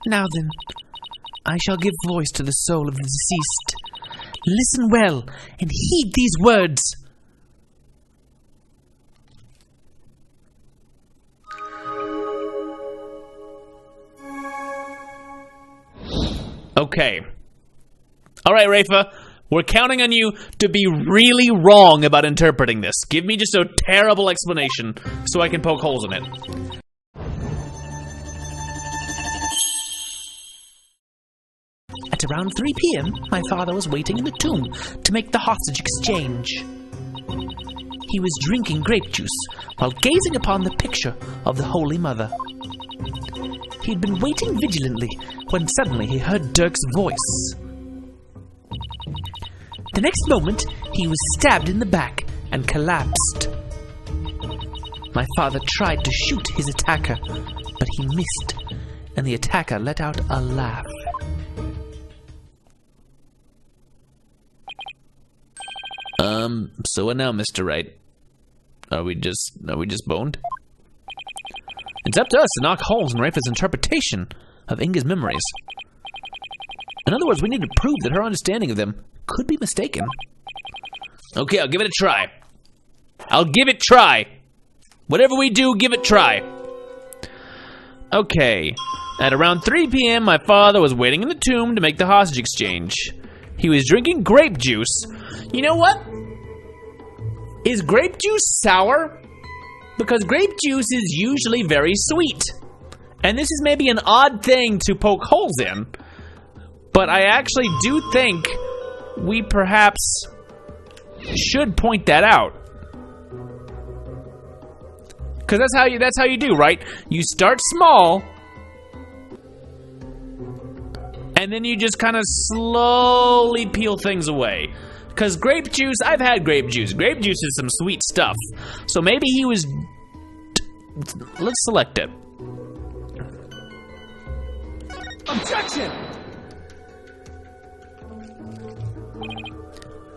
Now then, I shall give voice to the soul of the deceased. Listen well and heed these words. Okay. Alright, Rayfa. We're counting on you to be really wrong about interpreting this. Give me just a terrible explanation so I can poke holes in it. At around 3 p.m., my father was waiting in the tomb to make the hostage exchange. He was drinking grape juice while gazing upon the picture of the Holy Mother. He had been waiting vigilantly when suddenly he heard Dirk's voice. The next moment, he was stabbed in the back and collapsed. My father tried to shoot his attacker, but he missed, and the attacker let out a laugh. So what now, Mr. Wright? Are we just boned? It's up to us to knock holes in Rayfa's interpretation of Inga's memories. In other words, we need to prove that her understanding of them could be mistaken. Okay, I'll give it a try. I'll give it try. Whatever we do, give it try. Okay. At around 3 p.m., my father was waiting in the tomb to make the hostage exchange. He was drinking grape juice. You know what? Is grape juice sour? Because grape juice is usually very sweet. And this is maybe an odd thing to poke holes in. But I actually do think we perhaps should point that out. Because that's how you do, right? You start small, and then you just kind of slowly peel things away. Because grape juice, I've had grape juice. Grape juice is some sweet stuff. So maybe he was... Let's select it. Objection!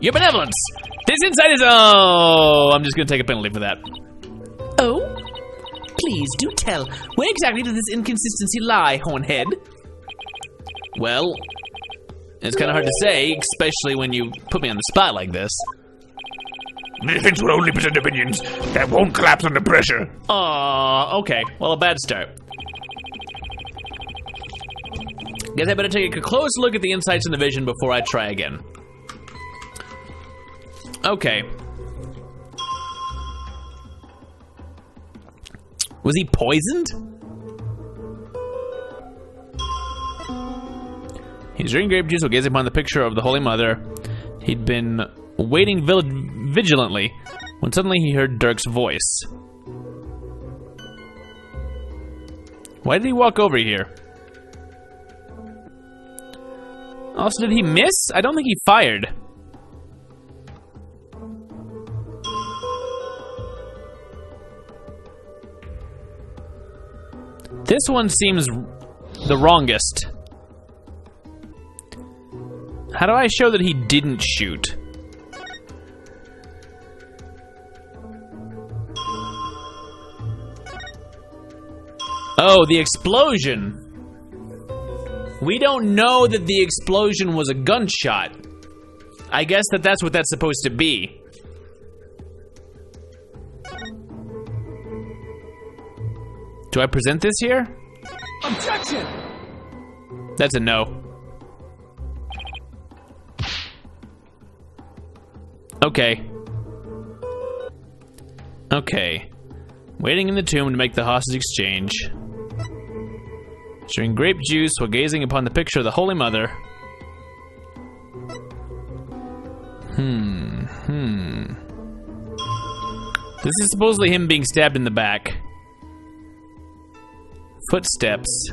Your benevolence! This insight is... Oh, I'm just going to take a penalty for that. Oh? Please do tell. Where exactly does this inconsistency lie, Hornhead? Well... It's kind of hard to say, especially when you put me on the spot like this. Misfits will only present opinions that won't collapse under pressure. Aw, okay. Well, a bad start. Guess I better take a close look at the insights in the vision before I try again. Okay. Was he poisoned? He's drinking grape juice while gazing upon the picture of the Holy Mother. He'd been waiting vigilantly when suddenly he heard Dirk's voice. Why did he walk over here? Also, did he miss? I don't think he fired. This one seems the wrongest. How do I show that he didn't shoot? Oh, the explosion. We don't know that the explosion was a gunshot. I guess that's what that's supposed to be. Do I present this here? Objection! That's a no. Okay. Okay. Waiting in the tomb to make the hostage exchange. Drinking grape juice while gazing upon the picture of the Holy Mother. This is supposedly him being stabbed in the back. Footsteps.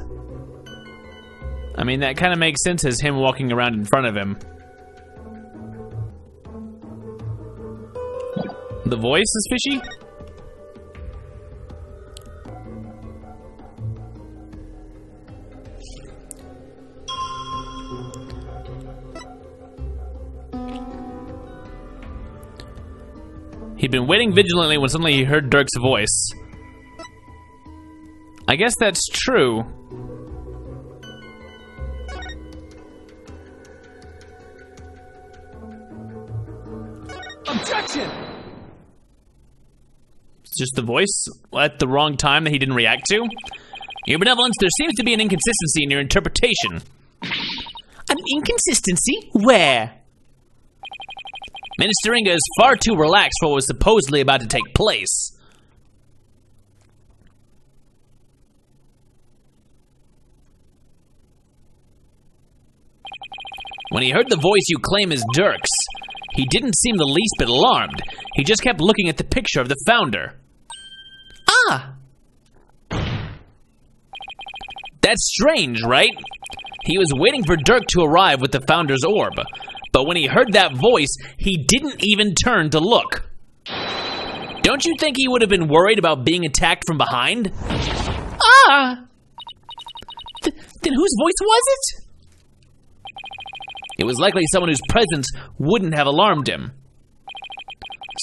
I mean, that kind of makes sense as him walking around in front of him. The voice is fishy? He'd been waiting vigilantly when suddenly he heard Dirk's voice. I guess that's true. Objection! It's just the voice at the wrong time that he didn't react to? Your benevolence, there seems to be an inconsistency in your interpretation. An inconsistency? Where? Minister Inga is far too relaxed for what was supposedly about to take place. When he heard the voice you claim is Dirk's, he didn't seem the least bit alarmed. He just kept looking at the picture of the founder. Ah! That's strange, right? He was waiting for Dirk to arrive with the founder's orb, but when he heard that voice, he didn't even turn to look. Don't you think he would have been worried about being attacked from behind? Ah! Then whose voice was it? It was likely someone whose presence wouldn't have alarmed him.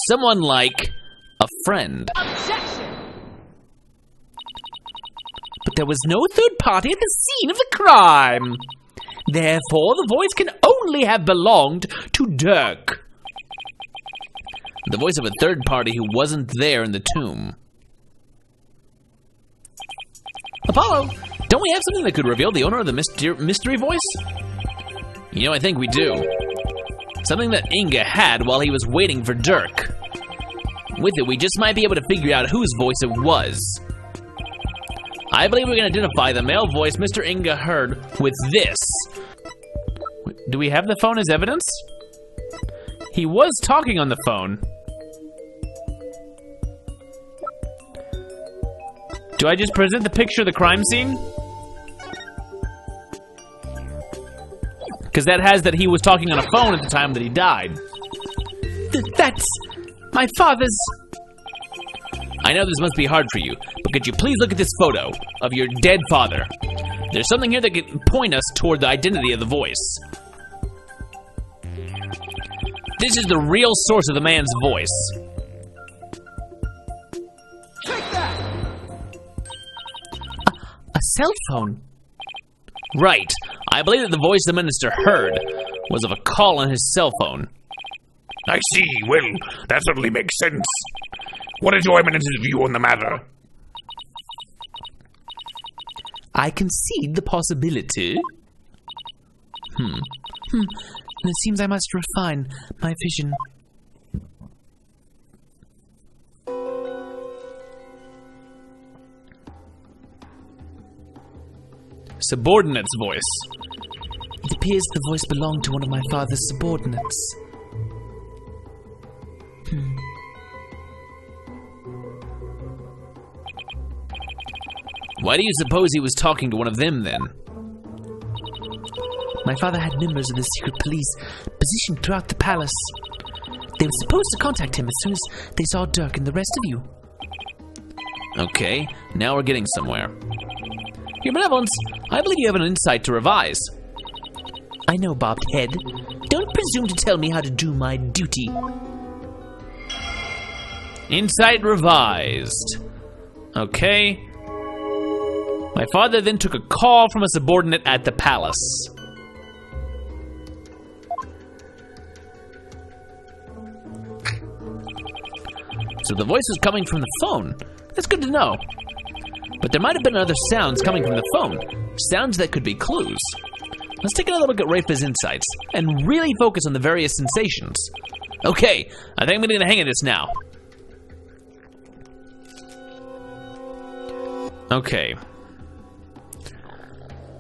Someone like a friend. Objection! But there was no third party at the scene of the crime. Therefore, the voice can only have belonged to Dirk. The voice of a third party who wasn't there in the tomb. Apollo, Don't we have something that could reveal the owner of the mystery voice? You know, I think we do. Something that Inga had while he was waiting for Dirk. With it, we just might be able to figure out whose voice it was. I believe we can identify the male voice Mr. Inga heard with this. Do we have the phone as evidence? He was talking on the phone. Do I just present the picture of the crime scene? Because that has that he was talking on a phone at the time that he died. That's my father's... I know this must be hard for you, but could you please look at this photo of your dead father? There's something here that can point us toward the identity of the voice. This is the real source of the man's voice. Take that! A cell phone? Right. I believe that the voice the minister heard was of a call on his cell phone. I see. Well, that certainly makes sense. What is your eminence's view on the matter? I concede the possibility. It seems I must refine my vision. Subordinate's voice. It appears the voice belonged to one of my father's subordinates. Why do you suppose he was talking to one of them then? My father had members of the secret police positioned throughout the palace. They were supposed to contact him as soon as they saw Dirk and the rest of you. Okay, now we're getting somewhere. Your benevolence, I believe you have an insight to revise. I know, bobbed head. Don't presume to tell me how to do my duty. Insight revised. Okay. My father then took a call from a subordinate at the palace. So the voice was coming from the phone. That's good to know. But there might have been other sounds coming from the phone. Sounds that could be clues. Let's take another look at Rayfa's insights and really focus on the various sensations. Okay, I think I'm getting the hang of this now. Okay.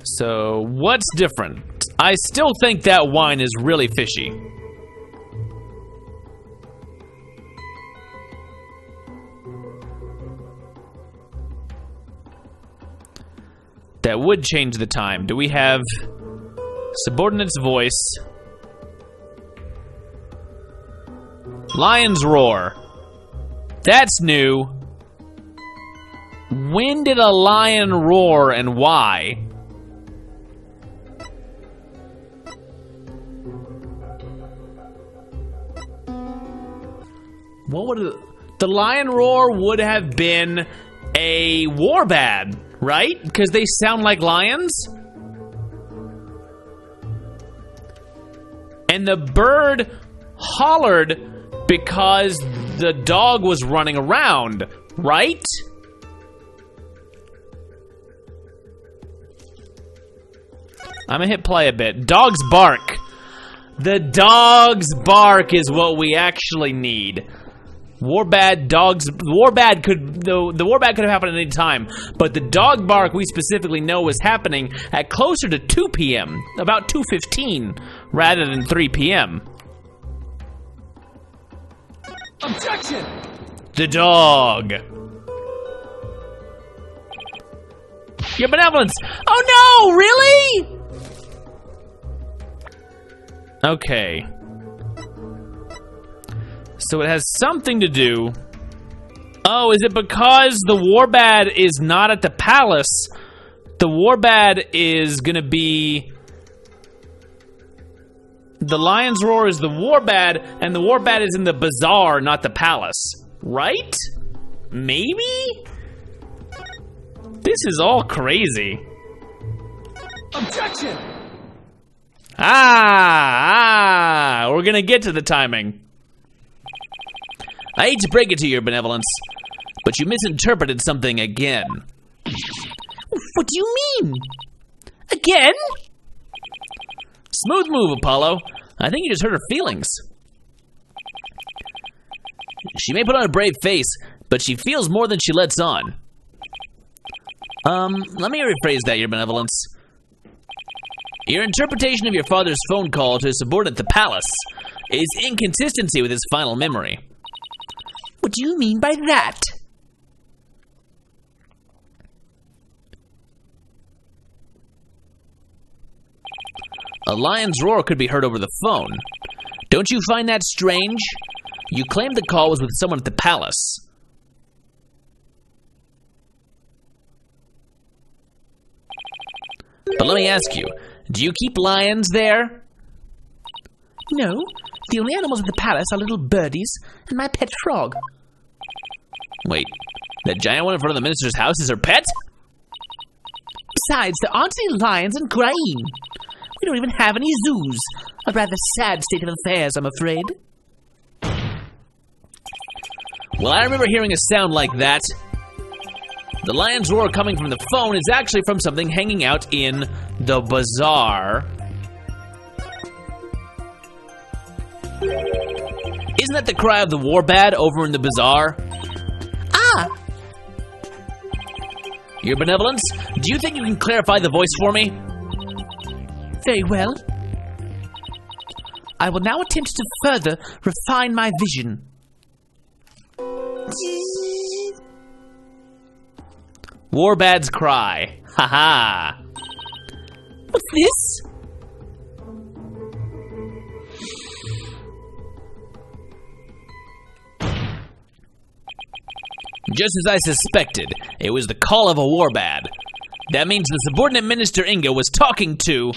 So, what's different? I still think that wine is really fishy. That would change the time. Do we have subordinate's voice? Lion's roar. That's new. When did a lion roar and why? What would the lion roar would have been a warbad, right? Because they sound like lions. And the bird hollered Because the dog was running around, right? I'm gonna hit play a bit. Dogs bark. The dogs bark is what we actually need. The warbad could have happened at any time, but the dog bark we specifically know was happening at closer to 2 p.m., about 2:15, rather than 3 p.m. Objection! The dog. Your benevolence. Oh no, really? Okay. So it has something to do. Oh, is it because the warbad is not at the palace? The warbad is gonna be... The lion's roar is the warbad, and the warbad is in the bazaar, not the palace. Right? Maybe? This is all crazy. Objection! We're gonna get to the timing. I hate to break it to your benevolence, but you misinterpreted something again. What do you mean? Again? Smooth move, Apollo. I think you just hurt her feelings. She may put on a brave face, but she feels more than she lets on. Let me rephrase that, your benevolence. Your interpretation of your father's phone call to his subordinate at the palace is inconsistency with his final memory. What do you mean by that? A lion's roar could be heard over the phone. Don't you find that strange? You claimed the call was with someone at the palace. But let me ask you, do you keep lions there? No, the only animals at the palace are little birdies and my pet frog. Wait, that giant one in front of the minister's house is her pet? Besides, there aren't any lions in Krain. We don't even have any zoos. A rather sad state of affairs, I'm afraid. Well, I remember hearing a sound like that. The lion's roar coming from the phone is actually from something hanging out in the bazaar. Isn't that the cry of the warbad over in the bazaar? Ah! Your benevolence, do you think you can clarify the voice for me? Very well. I will now attempt to further refine my vision. Warbad's cry. Haha. What's this? Just as I suspected, it was the call of a warbad. That means the subordinate minister Inga was talking to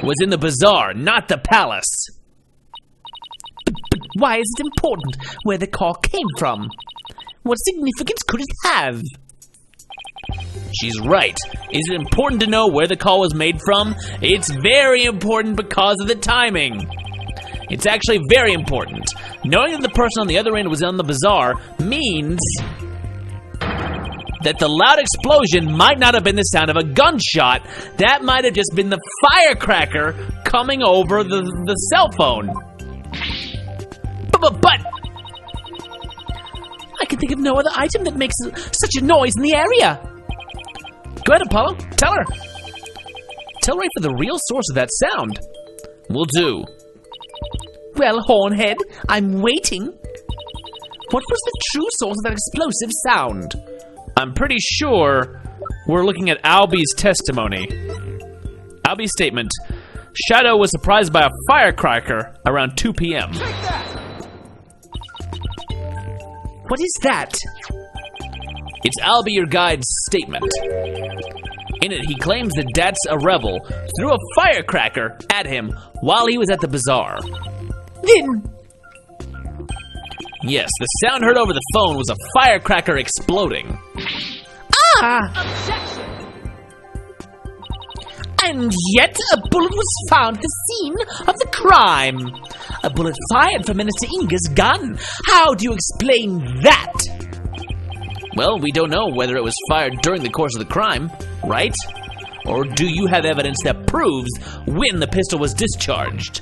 was in the bazaar, not the palace. But why is it important where the call came from? What significance could it have? She's right. Is it important to know where the call was made from? It's very important because of the timing. It's actually very important. Knowing that the person on the other end was on the bazaar means that the loud explosion might not have been the sound of a gunshot. That might have just been the firecracker coming over the cell phone. But I can think of no other item that makes such a noise in the area. Go ahead, Apollo. Tell her. Tell Rayfa the real source of that sound. Will do. Well, Hornhead, I'm waiting. What was the true source of that explosive sound? I'm pretty sure we're looking at Albie's testimony. Albie's statement, Shadow was surprised by a firecracker around 2 p.m. Take that! What is that? It's Albie, your guide's statement. In it, he claims that Dat's a rebel threw a firecracker at him while he was at the bazaar. Then... Yes, the sound heard over the phone was a firecracker exploding. Ah! Objection! And yet a bullet was found at the scene of the crime. A bullet fired from Minister Inga's gun. How do you explain that? Well, we don't know whether it was fired during the course of the crime, right? Or do you have evidence that proves when the pistol was discharged?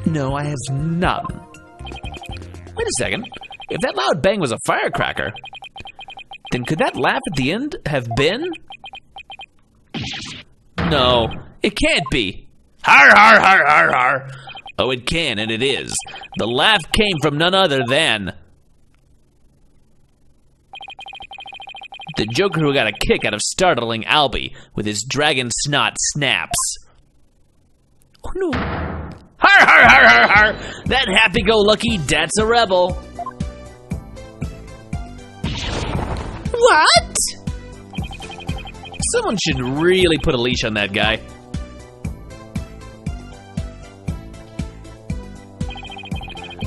No, I have none. Wait a second. If that loud bang was a firecracker, then could that laugh at the end have been? No, it can't be. Har har har har har. Oh, it can, and it is. The laugh came from none other than the Joker who got a kick out of startling Albie with his dragon snot snaps. Oh no. Har har har har har! That happy-go-lucky dat's a rebel. What? Someone should really put a leash on that guy.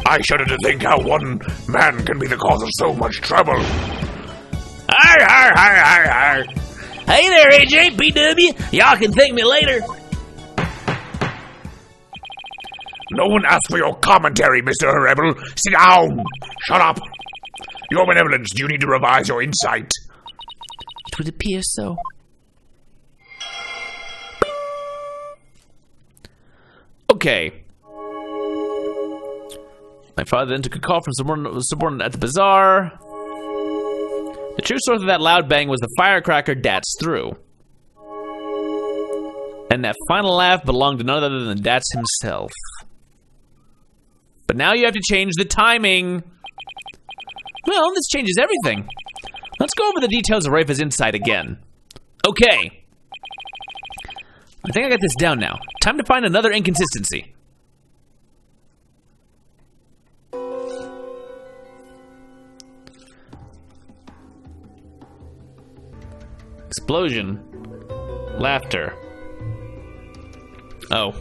I shudder to think how one man can be the cause of so much trouble. Har har har har har. Hey there, AJ, PW. Y'all can thank me later. No one asked for your commentary, Mr. Rebel. Sit down. Shut up. Your benevolence, do you need to revise your insight? It would appear so. Okay. My father then took a call from someone at the bazaar. The true source of that loud bang was the firecracker Dats threw. And that final laugh belonged to none other than Dats himself. But now you have to change the timing. Well, this changes everything. Let's go over the details of Rayfa's insight again. Okay. I think I got this down now. Time to find another inconsistency. Explosion. Laughter. Oh.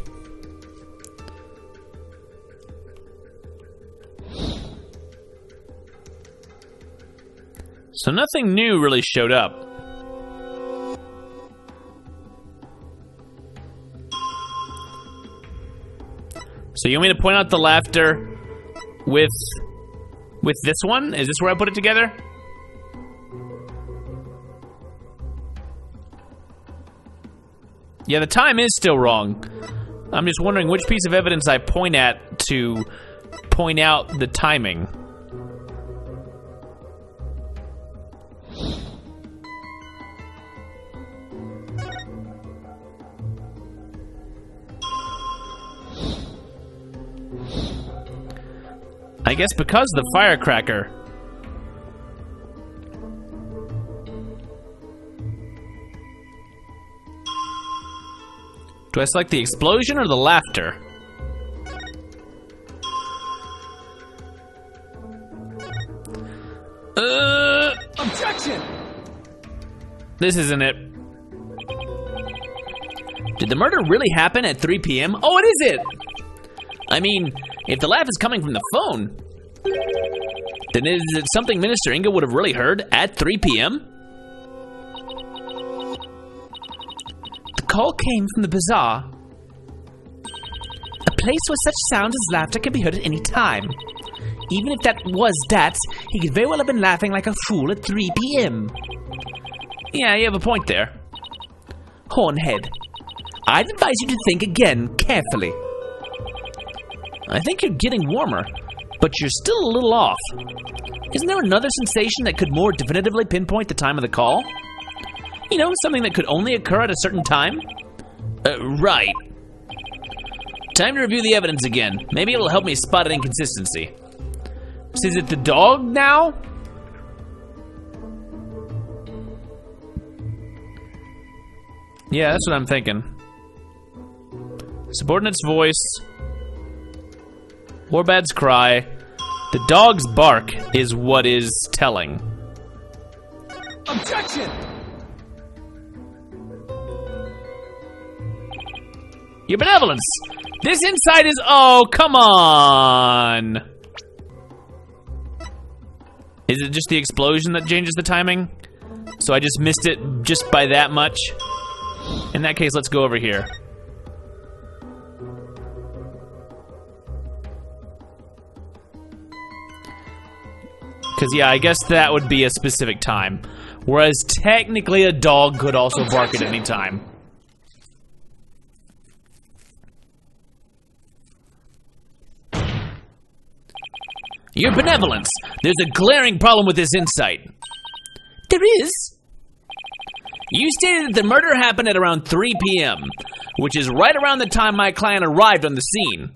So nothing new really showed up. So you want me to point out the laughter with this one? Is this where I put it together? Yeah, the time is still wrong. I'm just wondering which piece of evidence I point at to point out the timing. I guess because the firecracker. Do I select the explosion or the laughter? Objection! This isn't it. Did the murder really happen at 3 p.m.? Oh, it is it! I mean, if the laugh is coming from the phone, then is it something Minister Inga would have really heard at 3 p.m.? The call came from the bazaar. A place where such sounds as laughter can be heard at any time. Even if that was Dats, he could very well have been laughing like a fool at 3 p.m. Yeah, you have a point there. Hornhead, I'd advise you to think again carefully. I think you're getting warmer, but you're still a little off. Isn't there another sensation that could more definitively pinpoint the time of the call? You know, something that could only occur at a certain time? Right. Time to review the evidence again. Maybe it'll help me spot an inconsistency. So is it the dog now? Yeah, that's what I'm thinking. Subordinate's voice. Warbad's cry. The dog's bark is what is telling. Objection! Your benevolence! This insight is... Oh, come on! Is it just the explosion that changes the timing? So I just missed it just by that much? In that case, let's go over here. Because, yeah, I guess that would be a specific time. Whereas, technically, a dog could also bark at any time. Your benevolence! There's a glaring problem with this insight. There is? You stated that the murder happened at around 3 p.m., which is right around the time my client arrived on the scene.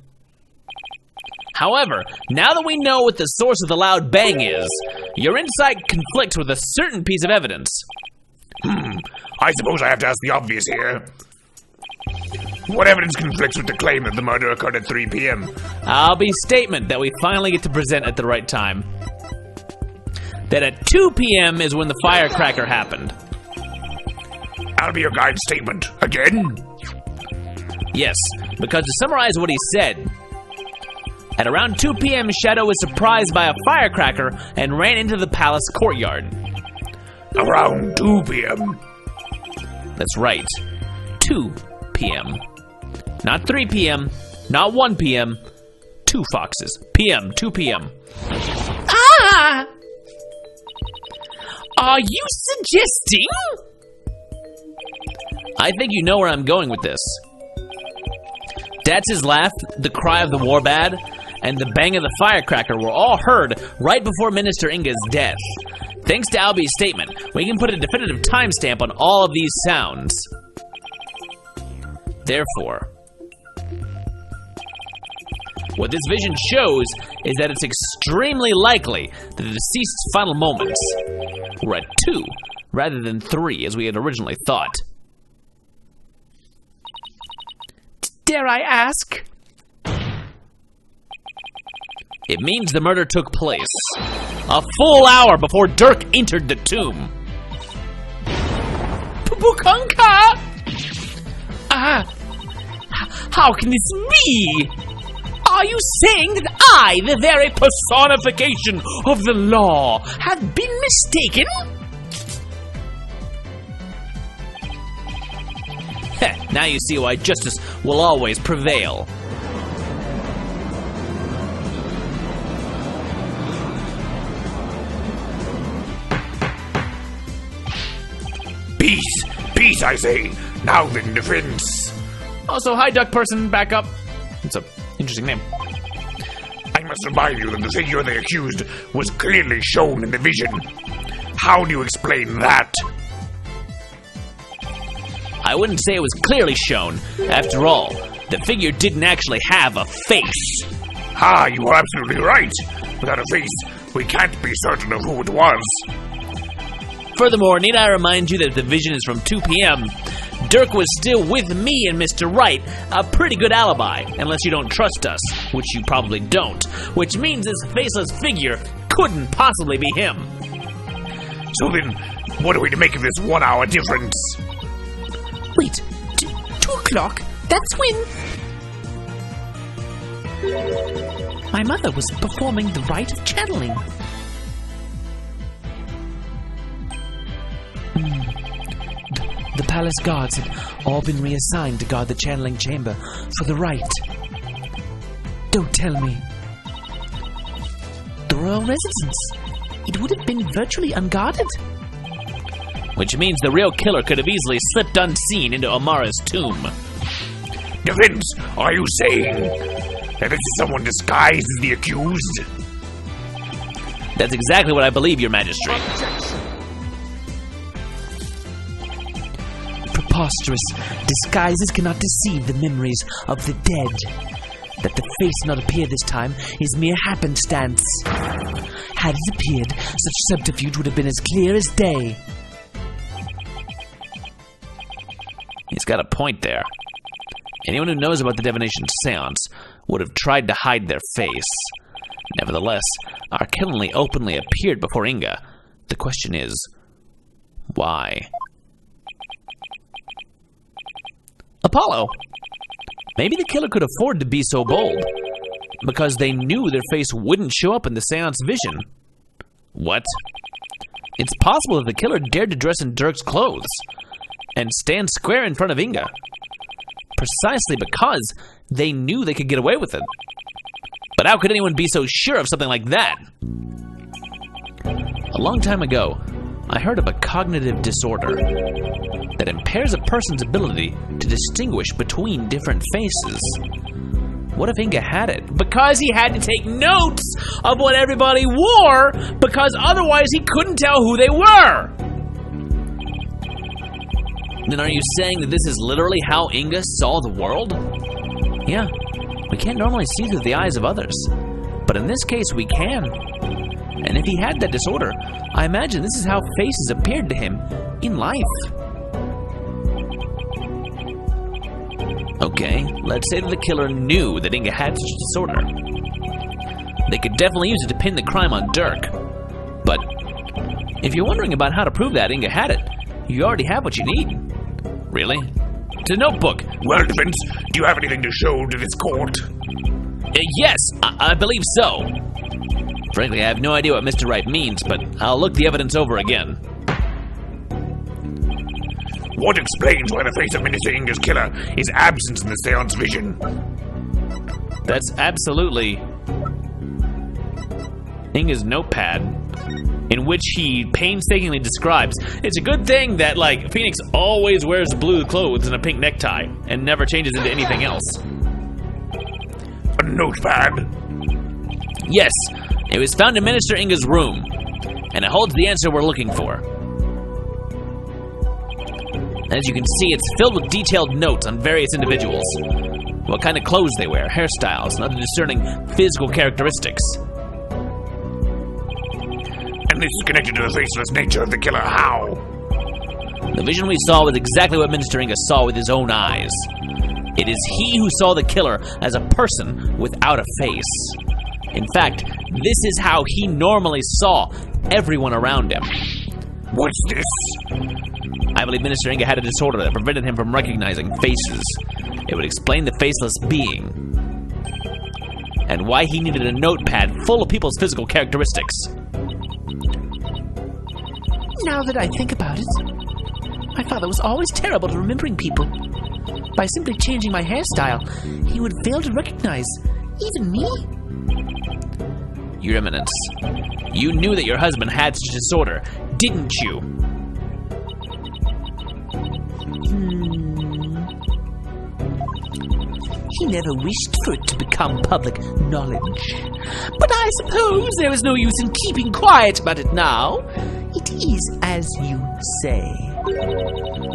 However, now that we know what the source of the loud bang is, your insight conflicts with a certain piece of evidence. I suppose I have to ask the obvious here. What evidence conflicts with the claim that the murder occurred at 3 p.m.? I'll be statement that we finally get to present at the right time. That at 2 p.m. is when the firecracker happened. I'll be your guide statement. Again? Yes, because to summarize what he said, at around 2 p.m. Shadow was surprised by a firecracker and ran into the palace courtyard. Around 2 p.m.? That's right, 2 p.m. Not 3 p.m., not 1 p.m., 2 foxes. p.m., 2 p.m. Ah! Are you suggesting? I think you know where I'm going with this. Datz's laugh, the cry of the warbad, and the bang of the firecracker were all heard right before Minister Inga's death. Thanks to Albie's statement, we can put a definitive timestamp on all of these sounds. Therefore, what this vision shows is that it's extremely likely that the deceased's final moments were at 2 rather than 3 as we had originally thought. Dare I ask? It means the murder took place a full hour before Dirk entered the tomb. Bukanka! How can this be? Are you saying that I, the very personification of the law, have been mistaken? Now you see why justice will always prevail. Peace! Peace, I say! Now then, defense! Also, hi, duck person, back up. It's an interesting name. I must remind you that the figure they accused was clearly shown in the vision. How do you explain that? I wouldn't say it was clearly shown. After all, the figure didn't actually have a face. You are absolutely right. Without a face, we can't be certain of who it was. Furthermore, need I remind you that the vision is from 2 p.m. Dirk was still with me and Mr. Wright, a pretty good alibi, unless you don't trust us, which you probably don't, which means this faceless figure couldn't possibly be him. So then, what are we to make of this 1 hour difference? Wait, 2 o'clock? That's when... My mother was performing the rite of channeling. The palace guards had all been reassigned to guard the channeling chamber for the rite. Don't tell me. The royal residence. It would have been virtually unguarded. Which means the real killer could have easily slipped unseen into Amara's tomb. Defense, are you saying that this is someone disguised as the accused? That's exactly what I believe, Your Majesty. Preposterous. Disguises cannot deceive the memories of the dead. That the face not appear this time is mere happenstance. Had it appeared, such subterfuge would have been as clear as day. He's got a point there. Anyone who knows about the Divination Séance would have tried to hide their face. Nevertheless, our Killenly openly appeared before Inga. The question is, why? Apollo! Maybe the killer could afford to be so bold, because they knew their face wouldn't show up in the Seance vision. What? It's possible that the killer dared to dress in Dirk's clothes and stand square in front of Inga, precisely because they knew they could get away with it. But how could anyone be so sure of something like that? A long time ago, I heard of a cognitive disorder that impairs a person's ability to distinguish between different faces. What if Inga had it? Because he had to take notes of what everybody wore, because otherwise he couldn't tell who they were. Then are you saying that this is literally how Inga saw the world? Yeah, we can't normally see through the eyes of others, but in this case we can. And if he had that disorder, I imagine this is how faces appeared to him in life. Okay, let's say that the killer knew that Inga had such a disorder. They could definitely use it to pin the crime on Dirk. But if you're wondering about how to prove that Inga had it, you already have what you need. Really? It's a notebook. Well, Vince, do you have anything to show to this court? Yes, I believe so. Frankly, I have no idea what Mr. Wright means, but I'll look the evidence over again. What explains why the face of Minister Inga's killer is absent in the seance vision? That's absolutely Inga's notepad, in which he painstakingly describes. It's a good thing that, Phoenix always wears blue clothes and a pink necktie, and never changes into anything else. A notepad? Yes, it was found in Minister Inga's room, and it holds the answer we're looking for. As you can see, it's filled with detailed notes on various individuals. What kind of clothes they wear, hairstyles, and other discerning physical characteristics. And this is connected to the faceless nature of the killer. How? The vision we saw was exactly what Minister Inga saw with his own eyes. It is he who saw the killer as a person without a face. In fact, this is how he normally saw everyone around him. What's this? I believe Minister Inga had a disorder that prevented him from recognizing faces. It would explain the faceless being, and why he needed a notepad full of people's physical characteristics. Now that I think about it, my father was always terrible at remembering people. By simply changing my hairstyle, he would fail to recognize even me. Your Eminence, you knew that your husband had such a disorder, didn't you? He never wished for it to become public knowledge. But I suppose there is no use in keeping quiet about it now. It is as you say.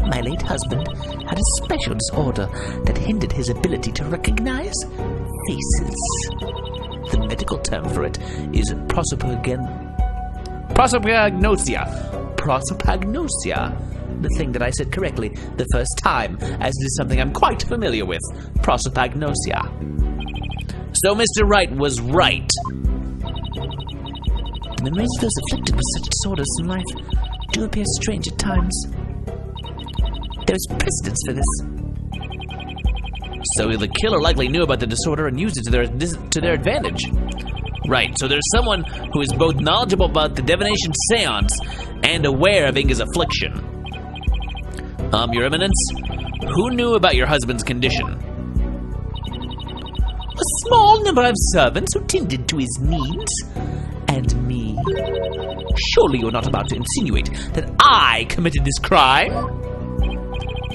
My late husband had a special disorder that hindered his ability to recognize faces. The medical term for it is prosopagnosia. Prosopagnosia. The thing that I said correctly the first time, as it is something I'm quite familiar with. Prosopagnosia. So Mr. Wright was right. The memories of those afflicted with such disorders in life do appear strange at times. There is precedence for this. So the killer likely knew about the disorder and used it to their advantage. Right, so there's someone who is both knowledgeable about the Divination Séance and aware of Inga's affliction. Your Eminence, who knew about your husband's condition? A small number of servants who tended to his needs, and me. Surely you're not about to insinuate that I committed this crime?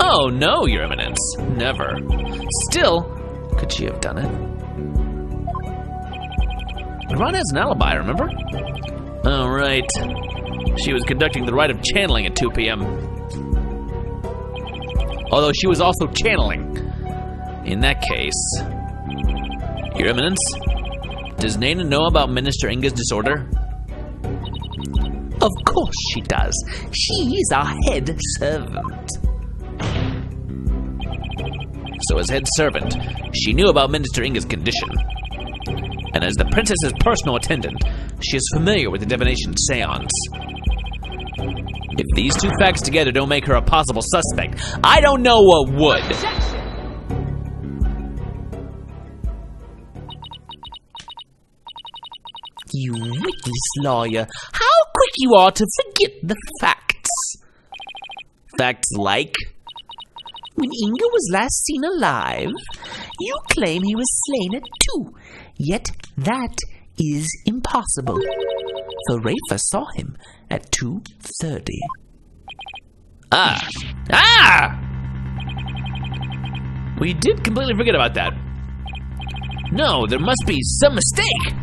Oh, no, Your Eminence. Never. Still, could she have done it? Ron has an alibi, remember? Oh, right. She was conducting the rite of channeling at 2 p.m. Although she was also channeling. In that case... Your Eminence, does Nana know about Minister Inga's disorder? Of course she does. She is our head servant. So as head servant, she knew about Minister Inga's condition. And as the princess's personal attendant, she is familiar with the Divination Séance. If these two facts together don't make her a possible suspect, I don't know what would. You witless lawyer, how quick you are to forget the facts. Facts like? When Inga was last seen alive, you claim he was slain at 2, yet that is impossible. for Rayfa saw him at 2:30. We did completely forget about that. No, there must be some mistake.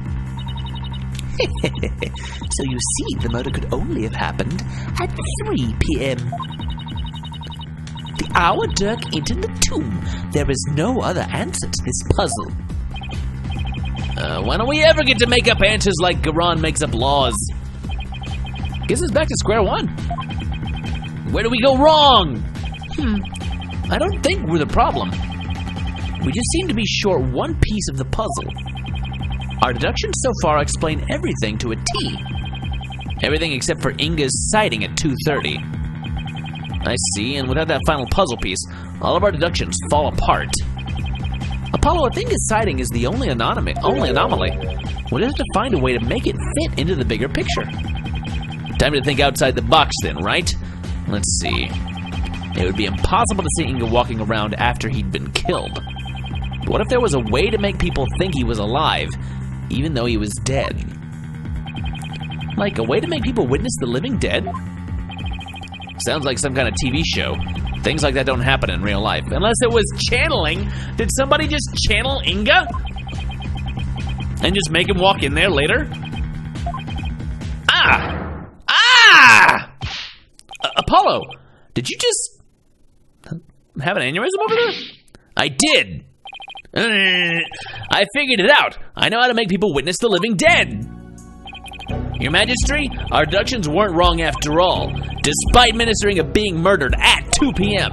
So you see, the murder could only have happened at 3 p.m. The hour Dirk entered the tomb. There is no other answer to this puzzle. Why don't we ever get to make up answers like Garan makes up laws? Guess it's back to square one. Where do we go wrong? I don't think we're the problem. We just seem to be short one piece of the puzzle. Our deductions so far explain everything to a T. Everything except for Inga's sighting at 2:30. I see, and without that final puzzle piece, all of our deductions fall apart. Apollo, I think his sighting is the only anomaly. We'll have to find a way to make it fit into the bigger picture. Time to think outside the box then, right? Let's see. It would be impossible to see Inga walking around after he'd been killed. But what if there was a way to make people think he was alive, even though he was dead? Like a way to make people witness the living dead? Sounds like some kind of TV show. Things like that don't happen in real life. Unless it was channeling. Did somebody just channel Inga? And just make him walk in there later? Apollo, did you just have an aneurysm over there? I did. I figured it out. I know how to make people witness the living dead. Your Majesty, our deductions weren't wrong after all. Despite ministering of being murdered at 2 p.m.,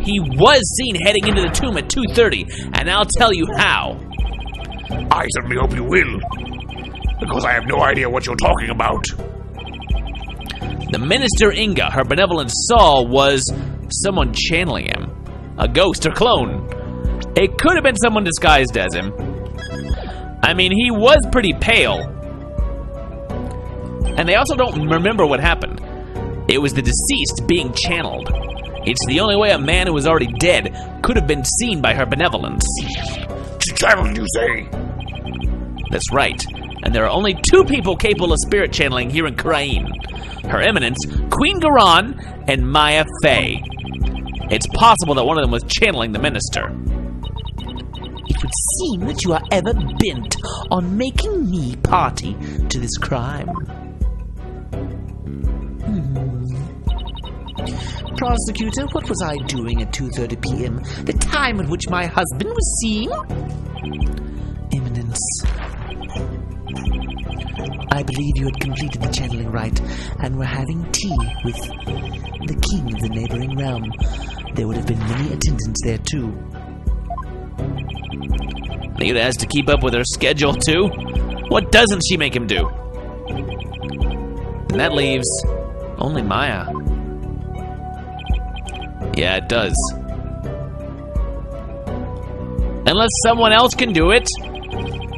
he was seen heading into the tomb at 2:30, and I'll tell you how. I certainly hope you will, because I have no idea what you're talking about. The minister Inga, her benevolence saw, was someone channeling him. A ghost or clone. It could have been someone disguised as him. I mean, he was pretty pale. And they also don't remember what happened. It was the deceased being channeled. It's the only way a man who was already dead could have been seen by her benevolence. Channel, you say? That's right. And there are only 2 people capable of spirit channeling here in Karain. Her Eminence, Queen Garan, and Maya Fey. It's possible that one of them was channeling the minister. It would seem that you are ever bent on making me party to this crime. Prosecutor, what was I doing at 2:30 p.m., the time at which my husband was seen? Eminence, I believe you had completed the channeling rite and were having tea with the king of the neighboring realm. There would have been many attendants there, too. Nita has to keep up with her schedule, too. What doesn't she make him do? And that leaves only Maya. Yeah, it does. Unless someone else can do it.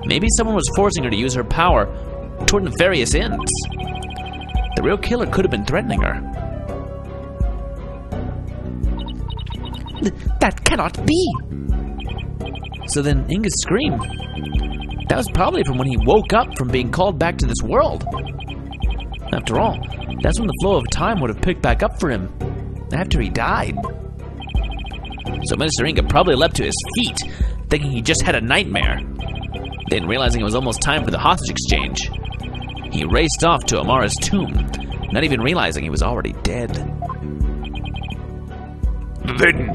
Maybe someone was forcing her to use her power toward nefarious ends. The real killer could have been threatening her. That cannot be. So then Inga's scream, that was probably from when he woke up from being called back to this world. After all, that's when the flow of time would have picked back up for him after he died. So Minister Inga probably leapt to his feet, thinking he just had a nightmare. Then realizing it was almost time for the hostage exchange, he raced off to Amara's tomb, not even realizing he was already dead. Then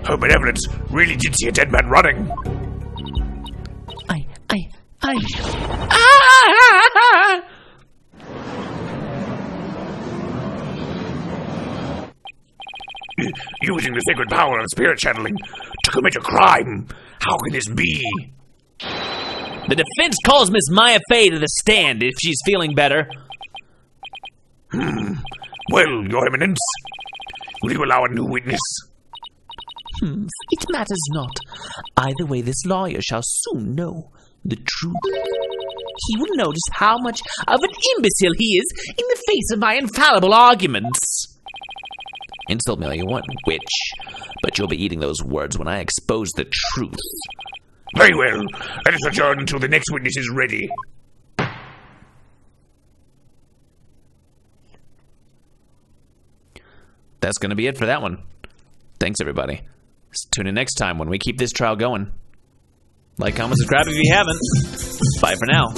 her benevolence really did see a dead man running. Using the sacred power of spirit channeling to commit a crime. How can this be? The defense calls Miss Maya Fey to the stand if she's feeling better. Well, Your Eminence, will you allow a new witness? It matters not. Either way, this lawyer shall soon know the truth. He will know just how much of an imbecile he is in the face of my infallible arguments. Insult me all you want, witch, but you'll be eating those words when I expose the truth. Very well. Let us adjourn until the next witness is ready. That's going to be it for that one. Thanks, everybody. Tune in next time when we keep this trial going. Like, comment, subscribe if you haven't. Bye for now.